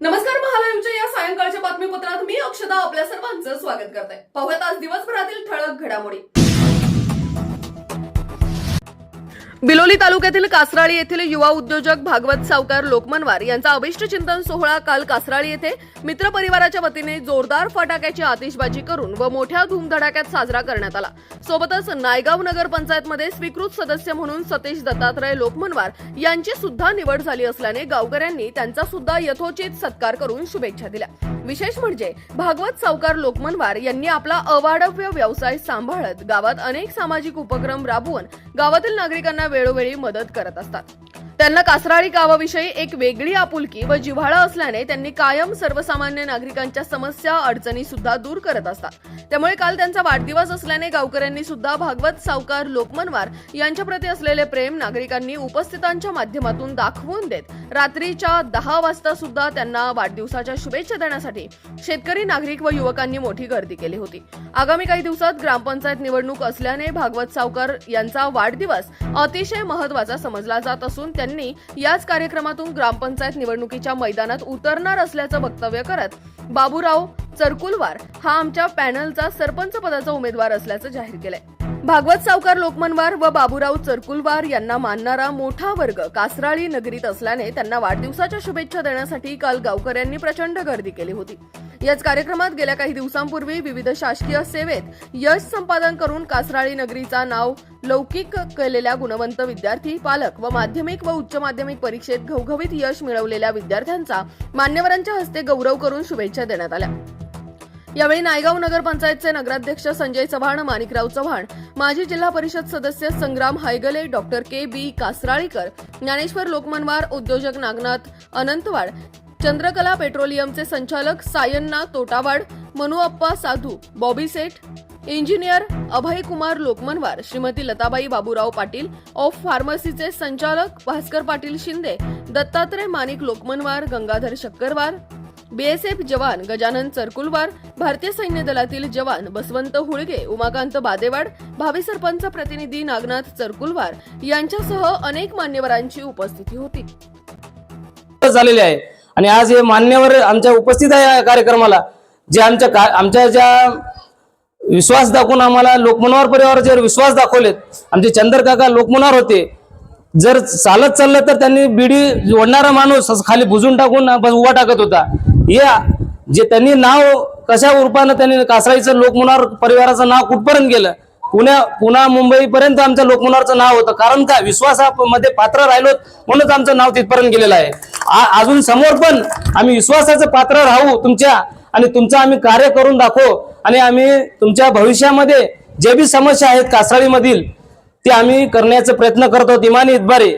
नमस्कार, महालाईव्हच्या या सायंकाळच्या बातमीपत्रात मी अक्षदा आपल्या सर्वांचं स्वागत करते। पाहूयात आज दिवसभरातील ठळक घडामोडी। बिलोली तालुक्यातील कासराळी येथील युवा उद्योजक भागवत सावकार लोकमनवार यांचा अभिष्ट चिंतन सोहळा काल कासराळी येथे मित्र परिवाराच्या वतीने जोरदार फटाक्याची आतिषबाजी करून व मोठ्या धूमधडाक्यात साजरा करण्यात आला। सोबतच नायगाव नगर पंचायतमध्ये स्वीकृत सदस्य म्हणून सतीश दत्तात्रय लोकमनवार यांची सुद्धा निवड झाली असल्याने गावकऱ्यांनी त्यांचा सुद्धा यथोचित सत्कार करून शुभेच्छा दिल्या। विशेष म्हणजे भागवत सावकार लोकमनवार यांनी आपला अवाढव्य व्यवसाय सांभाळत गावात अनेक सामाजिक उपक्रम राबवून गावातील नागरिकांना वेळोवेळी मदत करत असतात। त्यांना कासराळी गावाविषयी एक वेगळी आपुलकी व जिव्हाळा असल्याने त्यांनी कायम सर्वसामान्य नागरिकांच्या समस्या अडचणी सुद्धा दूर करत असतात। त्यामुळे काल त्यांचा वाढदिवस असल्याने गावकऱ्यांनी सुद्धा भागवत सावकार लोकमनवार यांच्या प्रती असलेले प्रेम नागरिकांनी उपस्थितांच्या माध्यमातून दाखवून देत रात्रीच्या 10 वाजता सुद्धा त्यांना वाढदिवसाच्या शुभेच्छा देण्यासाठी शेतकरी, नागरिक व युवकांनी मोठी गर्दी केली होती। आगामी काही दिवसात ग्रामपंचायत निवडणूक असल्याने भागवत सावकार यांचा वाढदिवस अतिशय महत्त्वाचा समजला जात असून त्यांनी याच कार्यक्रमातून ग्रामपंचायत निवडणुकीच्या मैदानात उतरणार असल्याचं वक्तव्य करत बाबूराव चरकुलवार हा आमच्या पॅनलचा सरपंच पदाचा उमेदवार असल्याचं जाहीर केलंय। भागवत सावकार लोकमनवार व बाबूराव चरकुलवार यांना मानणारा मोठा वर्ग कासराळी नगरीत असल्याने त्यांना वाढदिवसाच्या शुभेच्छा देण्यासाठी काल गावकऱ्यांनी प्रचंड गर्दी केली होती। याच कार्यक्रमात गेल्या काही दिवसांपूर्वी विविध शासकीय सेवेत यश संपादन करून कासराळी नगरीचा नाव लौकिक केलेल्या गुणवंत विद्यार्थी, पालक व माध्यमिक व उच्च माध्यमिक परीक्षेत घवघवीत यश मिळवलेल्या विद्यार्थ्यांचा मान्यवरांच्या हस्ते गौरव करून शुभेच्छा देण्यात आल्या। यावेळी नायगाव नगर पंचायतचे नगराध्यक्ष संजय चव्हाण, माणिकराव चव्हाण, माजी जिल्हा परिषद सदस्य संग्राम हायगले, डॉक्टर के.बी. कासराळीकर, ज्ञानेश्वर लोकमनवार, उद्योजक नागनाथ अनंतवाड, चंद्रकला पेट्रोलियमचे संचालक सायन्ना तोटावाड, मनुअप्पा साधू, बॉबी सेठ, इंजिनियर अभय कुमार लोकमनवार, श्रीमती लताबाई बाबूराव पाटील, ऑफ फार्मसीचे संचालक भास्कर पाटील शिंदे, दत्तात्रय माणिक लोकमनवार, गंगाधर शक्करवार, बीएसएफ जवान गजानन चरकुलवार, भारतीय सैन्य दलातील जवान बसवंत हुळगे, उमाकांत बादेवाड, भावी सरपंच प्रतिनिधी नागनाथ चरकुलवार यांच्यासह अनेक मान्यवरांची उपस्थिती होती। झालेले आहे आणि आज हे मान्यवर आमच्या उपस्थित आहे या कार्यक्रमाला, जे आमच्या ज्या विश्वास दाखवून आम्हाला लोकमनवार परिवारावर विश्वास दाखवलेत। आमचे चंद्रकाका लोकमनवार होते, जर चालत चाललं तर त्यांनी बिडी ओढणारा माणूस खाली बुजून टाकून उभा टाकत होता। जे त्यांनी नाव कशा रूपानं त्यांनी कासराळीचं लोकमनवार परिवाराचं नाव कुठपर्यंत गेलं, पुन्हा मुंबई पर्यंत आमच्या लोकमनवारचं नाव होतं। कारण का विश्वासामध्ये पात्र राहिलो म्हणूनच आमचं नाव तिथपर्यंत गेलेलं आहे। अजून समोर पण आम्ही विश्वासाचं पात्र राहू तुमच्या, आणि तुमचं आम्ही कार्य करून दाखवू, आणि आम्ही तुमच्या भविष्यामध्ये जे बी समस्या आहेत कासराळीमधील ते आम्ही करण्याचा प्रयत्न करतो इमानी इतबारे।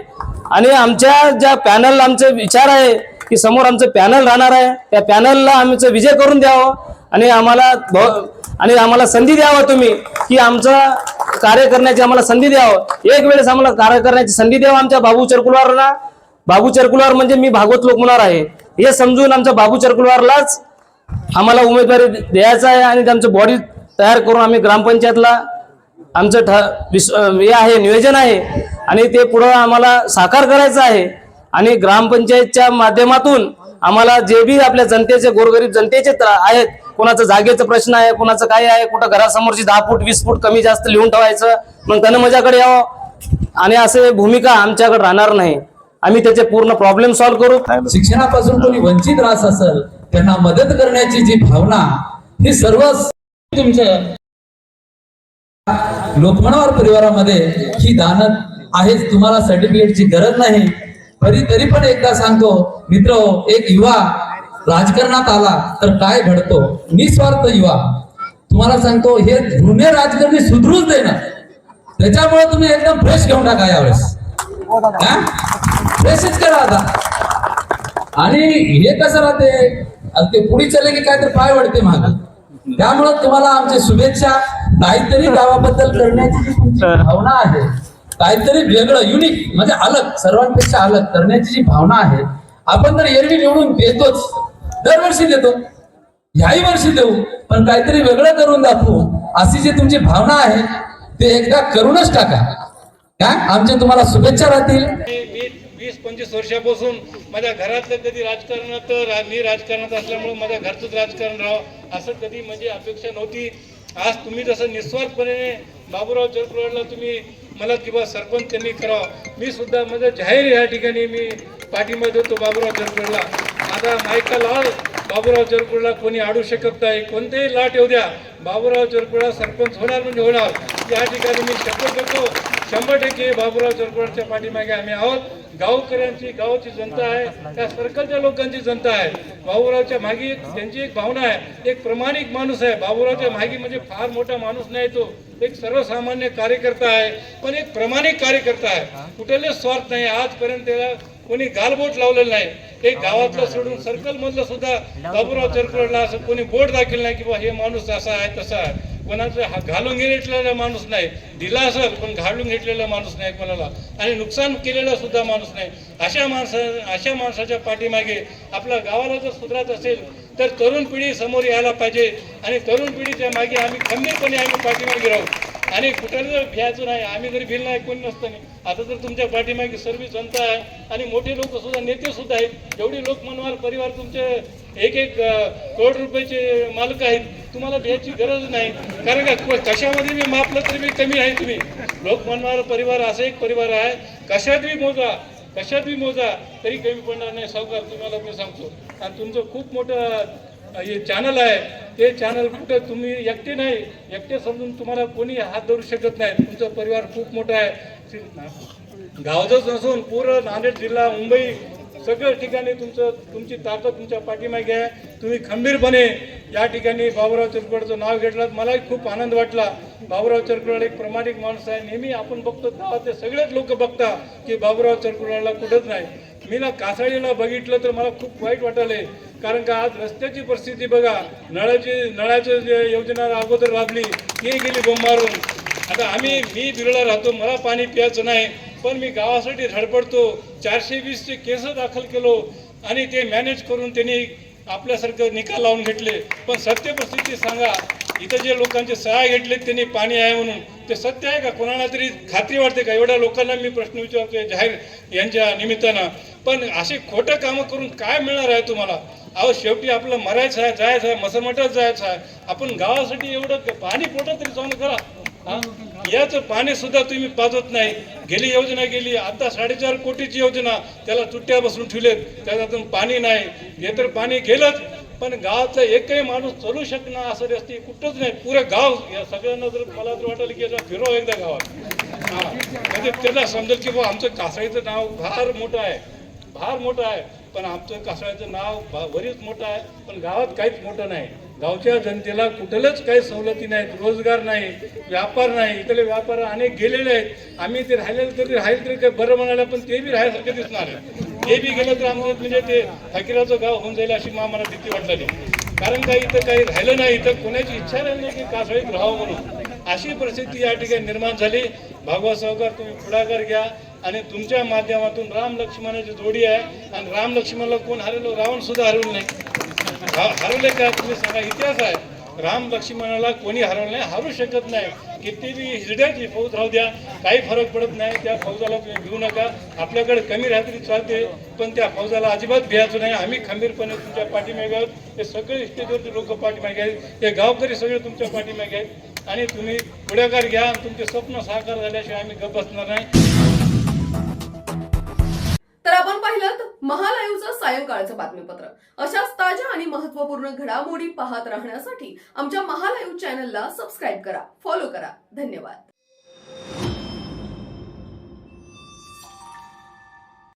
आणि आमच्या ज्या पॅनल आमचे विचार आहे की समोर आमचं पॅनल राहणार आहे, त्या पॅनलला आमचं विजय करून द्यावं आणि आम्हाला संधी द्यावं तुम्ही, की आमचं कार्य करण्याची आम्हाला संधी द्यावं। एक वेळेस आम्हाला कार्य करण्याची संधी द्यावं आमच्या बाबू चरकुलवारला। बाबू चरकुलवार म्हणजे मी भागवत लोकमनवार आहे हे समजून आमच्या बाबू चरकुलवारलाच आम्हाला उमेदवारी द्यायचा आहे, आणि त्यांचं बॉडी तयार करून आम्ही ग्रामपंचायतला आमचं हे आहे, नियोजन आहे, आणि ते पुढे आम्हाला साकार करायचं आहे। आणि ग्रामपंचायतच्या माध्यमातून आम्हाला जे बी आपल्या जनतेचे, गोरगरीब जनतेचे आहेत, कोणाचं जागेचा प्रश्न आहे, कोणाचं काय आहे, कुठं घरासमोरची 10 फूट 20 फूट कमी जास्त लिहून ठेवायचं, मग त्यानं माझ्याकडे यावं, आणि असे भूमिका आमच्याकडे राहणार नाही। आम्ही त्याचे पूर्ण प्रॉब्लेम सॉल्व्ह करू। शिक्षणापासून कोणी वंचित राहत असेल त्यांना मदत करण्याची जी भावना, ही सर्व तुमच्या लोकमनवार परिवारामध्ये ही दानत आहे। तुम्हाला सर्टिफिकेटची गरज नाही, तरी पण एकदा सांगतो मित्र, एक युवा राजकारणात आला तर काय घडतो, निस्वार्थ युवा। तुम्हाला सांगतो हे जुने राजकारणी सुधरूच देणार, त्याच्यामुळे तुम्ही एकदम फ्रेश घेऊन टाका यावेळेस, फ्रेशच करा आता। आणि हे कसं राहते, ते पुढे चले की काय तर पाय वळते माग, त्यामुळे तुम्हाला आमच्या शुभेच्छा। काहीतरी गावाबद्दल करण्याची जी तुमची भावना आहे, काहीतरी वेगळं युनिक म्हणजे अलग, सर्वांपेक्षा अलग करण्याची जी भावना आहे, आपण तर एरवी निवडून देतोच, दरवर्षी देतो, ह्याही वर्षी देऊ, पण काहीतरी वेगळं करून दाखवू अशी जी तुमची भावना आहे ते एकदा करूनच टाका। काय आमच्या तुम्हाला शुभेच्छा राहतील। 20-25 वर्षापासून माझ्या घरातलं कधी राजकारणात मी राजकारणात असल्यामुळे माझ्या घरचंच राजकारण राहावं असं कधी म्हणजे अपेक्षा नव्हती. आज तुम्ही जसं निस्वार्थपणे बाबूराव चरकुरवाडला तुम्ही मला किंवा सरपंच त्यांनी करावं, मी सुद्धा माझं जाहीर या ठिकाणी मी पाठिंबा देतो बाबूराव चरकुरवाडला. आता मायका लाल बाबूराव चरकुरवाडला कोणी अडू शकत नाही. कोणतेही लाट येऊ द्या, बाबूराव चरकुरवाडला सरपंच होणार म्हणजे होणार. या ठिकाणी मी शपथ घेतो 100% बाबूराव चरकुरवाडच्या पाठीमागे आम्ही आहोत. गावकऱ्यांची गावची जनता आहे, त्या सर्कलच्या लोकांची जनता आहे. बाबूरावच्या मागे त्यांची एक भावना आहे, एक प्रामाणिक माणूस आहे. बाबूरावच्या मागे म्हणजे फार मोठा माणूस नाही, तो एक सर्वसामान्य कार्यकर्ता आहे, पण एक प्रामाणिक कार्यकर्ता आहे. कुठलेच स्वार्थ नाही. आजपर्यंत त्याला कोणी गालबोट लावलेलं नाही. एक गावातलं सोडून सर्कल मधलं सुद्धा बाबूराव चरकुरवाडला असं कोणी बोट दाखल नाही की बा हे माणूस असा आहे तसा आहे. कोणाचं घालून घेतलेला माणूस नाही, दिला असेल पण घालून घेतलेला माणूस नाही कोणाला, आणि नुकसान केलेला सुद्धा माणूस नाही. अशा माणसाच्या पाठीमागे आपल्या गावाला जर सुधारायचं असेल तर तरुण पिढी समोर यायला पाहिजे, आणि तरुण पिढीच्या मागे आम्ही खंबीरपणे पाठीमागे राहू, आणि कुठलं भ्यायचं नाही. आम्ही जरी भिल नाही कोणी नसतं नाही. आता तर तुमच्या पाठीमागे सर्व जनता आहे, आणि मोठे लोक सुद्धा नेते सुद्धा आहेत. जेवढी लोकमनवार परिवार तुमचे 1-1 करोड रुपयाचे मालक आहेत, तुम्हाला भ्यायची गरज नाही. कारण का कशामध्ये मी मापलं तरी मी कमी आहे. तुम्ही लोकमनवार परिवार असा एक परिवार आहे, कशात बी मोजा तरी कमी पडणार नाही. सावकार तुम्हाला मी सांगतो. आणि तुमचं खूप मोठं हे चॅनल आहे, ते चॅनल कुठं तुम्ही एकटे नाही, एकटे समजून तुम्हाला कोणी हात धरू शकत नाही. तुमचा परिवार खूप मोठा आहे. गावच नसून पूर्ण नांदेड जिल्हा, मुंबई सगळ्या ठिकाणी तुमची ताकद तुमच्या पाठीमागे आहे. तुम्ही खंबीरपणे या ठिकाणी बाबूराव चरकुरवाडचं नाव घेतलं. मलाही खूप आनंद वाटला. बाबूराव चरकुरवाड एक प्रामाणिक माणूस आहे. नेहमी आपण बघतो गावातले सगळेच लोक बघता की बाबूराव चरकुरवाडला कुठंच नाही. मी ना कासाळीला बघितलं तर मला खूप वाईट वाटले. कारण का आज रस्त्याची परिस्थिती बघा, नळाची जे योजना अगोदर राबली ती गेली बोंब मारून. आता मी बिरला राहतो, मला पाणी प्यायचं नाही, पण मी गावासाठी धडपडतो. 420चे केस दाखल केलो, आणि ते मॅनेज करून त्यांनी आपल्यासारखं निकाल लावून घेतले. पण सत्य परिस्थिती सांगा, इथं जे लोकांचे सहाय घेतले त्यांनी पाणी आहे म्हणून, ते सत्य आहे का? कोणाला तरी खात्री वाटते का? एवढ्या लोकांना मी प्रश्न विचारतोय जाहीर यांच्या निमित्तानं. पण असे खोटं कामं करून काय मिळणार आहे तुम्हाला? अहो शेवटी आपलं मरायचं आहे, जायचं आहे, मसरमठात जायचं आहे. आपण गावासाठी एवढं पाणी पोटा तरी चालू करा. याचं पाणी सुद्धा तुम्ही पाजत नाही. गेली योजना गेली, आता 4.5 कोटीची योजना, त्याला तुट्ट्या बसून ठेवलेत, त्याच्यातून पाणी नाही. हे तर पाणी गेलंच, पण गावाचा एकही माणूस चालू शकणार असं रस्ते कुठंच नाही. पुरं गाव या सगळ्यांना जर मला तर वाटलं की फिरव एकदा गावात, म्हणजे त्याला समजेल की बा आमचं कासाळीचं नाव फार मोठं आहे. पण आमचं कासाळीचं नाव बरीच मोठं आहे, पण गावात काहीच मोठं नाही. गावच्या जनतेला कुठलंच काही सवलती नाहीत, रोजगार नाही, व्यापार नाही. इथले व्यापार अनेक गेलेले आहेत. आम्ही ते राहिले तरी काही बरं म्हणाले, पण ते बी राहायसारखं दिसणार आहे. ते बी गेलं तर आमचं म्हणजे ते फकीराचं गाव होऊन जाईल अशी मला भीती वाटलेली. कारण का इथं काही राहिलं नाही, इथं कोणाची इच्छा राहिली नाही की कासाळीत राहावं म्हणून. अशी परिस्थिती या ठिकाणी निर्माण झाली. भागवत सावकार तुम्ही पुढाकार घ्या, आणि तुमच्या माध्यमातून राम लक्ष्मणाची जोडी आहे, आणि राम लक्ष्मणला कोण हरवलं? रावण सुद्धा हरवलं नाही. हरवले का? तुम्ही सांगा. इतिहास आहे, राम लक्ष्मणाला कोणी हरवलं नाही, हरू शकत नाही. किती बी हिरड्याची फौज राहू द्या, काही फरक पडत नाही. त्या फौजाला तुम्ही भिवू नका. आपल्याकडे कमी रात्री चालते, पण त्या फौजाला अजिबात भियायचं नाही. आम्ही खंबीरपणे तुमच्या पाठीमागे आहोत. हे सगळे स्टेजवरचे लोक पाठीमागे आहेत, हे गावकरी सगळे तुमच्या पाठीमागे आहेत, आणि तुम्ही पुढाकार घ्या. तुमचे स्वप्न साकार झाल्याशिवाय आम्ही गप्प बसणार नाही. तर आपण पाहिलं महालाईव्हचं सायंकाळचं बातमीपत्र. अशाच ताज्या आणि महत्त्वपूर्ण घडामोडी पाहत राहण्यासाठी आमच्या महालाईव्ह चॅनलला सबस्क्राईब करा, फॉलो करा. धन्यवाद.